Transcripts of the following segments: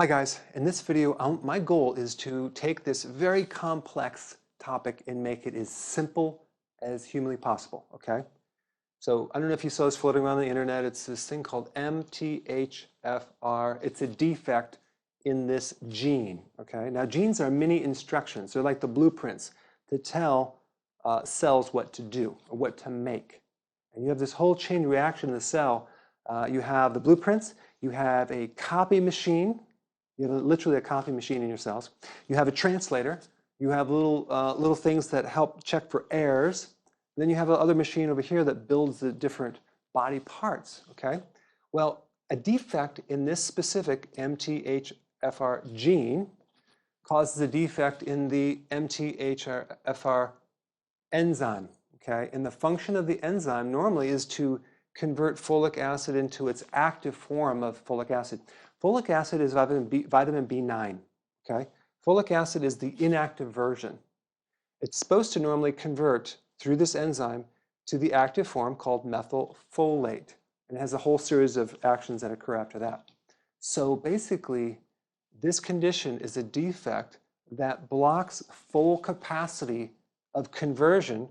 Hi guys, in this video, my goal is to take this very complex topic and make it as simple as humanly possible, okay? So I don't know if you saw this floating around the internet. It's this thing called MTHFR. It's a defect in this gene, okay? Now genes are mini instructions. They're like the blueprints to tell cells what to do or what to make. And you have this whole chain reaction in the cell. You have the blueprints, you have a copy machine. You have literally a copy machine in your cells. You have a translator. You have little things that help check for errors. And then you have another machine over here that builds the different body parts, okay? Well, a defect in this specific MTHFR gene causes a defect in the MTHFR enzyme, okay? And the function of the enzyme normally is to convert folic acid into its active form of folic acid. Folic acid is vitamin B9, okay? Folic acid is the inactive version. It's supposed to normally convert through this enzyme to the active form called methylfolate, and it has a whole series of actions that occur after that. So basically, this condition is a defect that blocks full capacity of conversion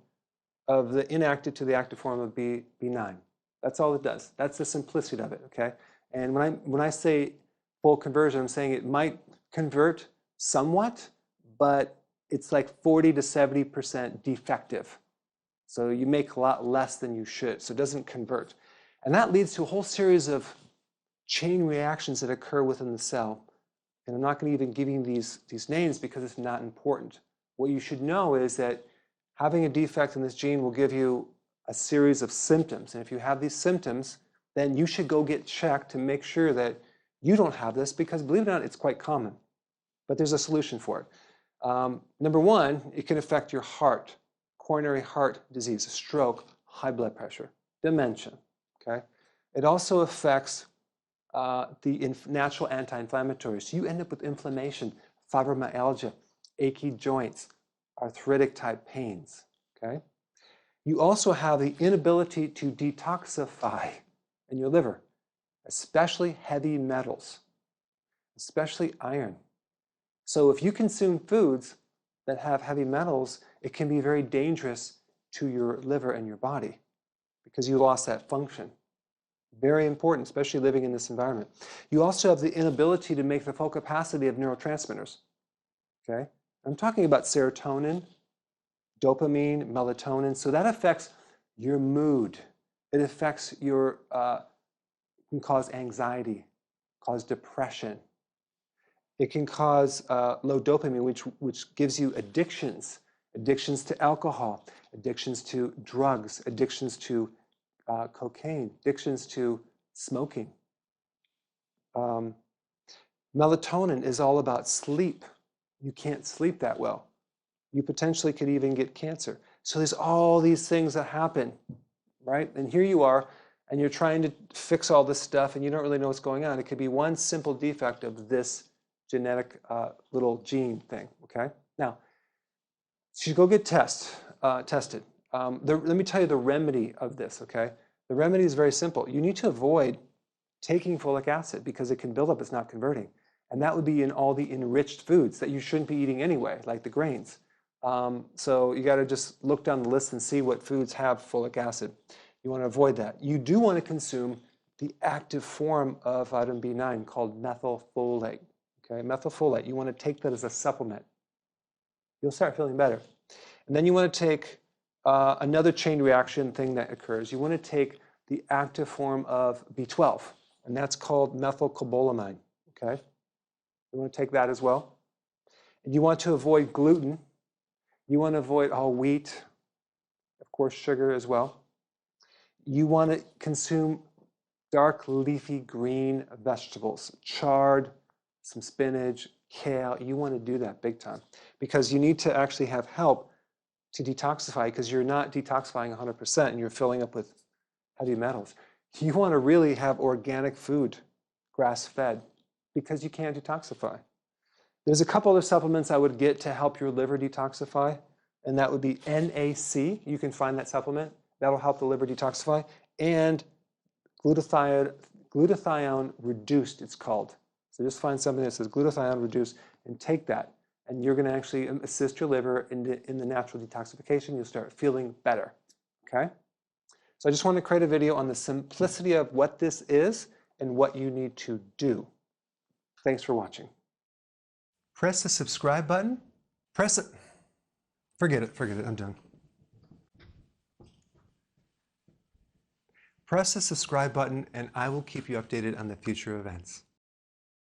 of the inactive to the active form of B9. That's all it does. That's the simplicity of it, okay? And when I say full conversion, I'm saying it might convert somewhat, but it's like 40 to 70% defective. So you make a lot less than you should, so it doesn't convert. And that leads to a whole series of chain reactions that occur within the cell. And I'm not going to even give you these names because it's not important. What you should know is that having a defect in this gene will give you a series of symptoms. And if you have these symptoms, then you should go get checked to make sure that you don't have this, because believe it or not, it's quite common. But there's a solution for it. Number one, it can affect your heart, coronary heart disease, stroke, high blood pressure, dementia, okay? It also affects the natural anti-inflammatories. So you end up with inflammation, fibromyalgia, achy joints, arthritic type pains, okay? You also have the inability to detoxify in your liver, especially heavy metals, especially iron. So if you consume foods that have heavy metals, it can be very dangerous to your liver and your body because you lost that function. Very important, especially living in this environment. You also have the inability to make the full capacity of neurotransmitters, okay? I'm talking about serotonin, dopamine, melatonin. So that affects your mood. It affects your, can cause anxiety, cause depression. It can cause low dopamine, which gives you addictions to alcohol, addictions to drugs, addictions to cocaine, addictions to smoking. Melatonin is all about sleep. You can't sleep that well. You potentially could even get cancer. So there's all these things that happen, right? And here you are, and you're trying to fix all this stuff, and you don't really know what's going on. It could be one simple defect of this genetic little gene thing, okay? Now, you should go get tested. Let me tell you the remedy of this, okay? The remedy is very simple. You need to avoid taking folic acid because it can build up, it's not converting. And that would be in all the enriched foods that you shouldn't be eating anyway, like the grains. So you got to just look down the list and see what foods have folic acid. You want to avoid that. You do want to consume the active form of vitamin B9 called methylfolate. Okay, methylfolate. You want to take that as a supplement. You'll start feeling better. And then you want to take another chain reaction thing that occurs. You want to take the active form of B12, and that's called methylcobalamin. Okay, you want to take that as well. And you want to avoid gluten. You want to avoid all wheat, of course, sugar as well. You want to consume dark leafy green vegetables, chard, some spinach, kale. You want to do that big time because you need to actually have help to detoxify because you're not detoxifying 100% and you're filling up with heavy metals. You want to really have organic food, grass-fed, because you can't detoxify. There's a couple other supplements I would get to help your liver detoxify, and that would be NAC. You can find that supplement. That'll help the liver detoxify. And glutathione reduced, it's called. It's So just find something that says glutathione reduce and take that. And you're going to actually assist your liver in the natural detoxification. You'll start feeling better, okay? So I just want to create a video on the simplicity of what this is and what you need to do. Thanks for watching. Press the subscribe button. Press it. Forget it, I'm done. Press the subscribe button and I will keep you updated on the future events.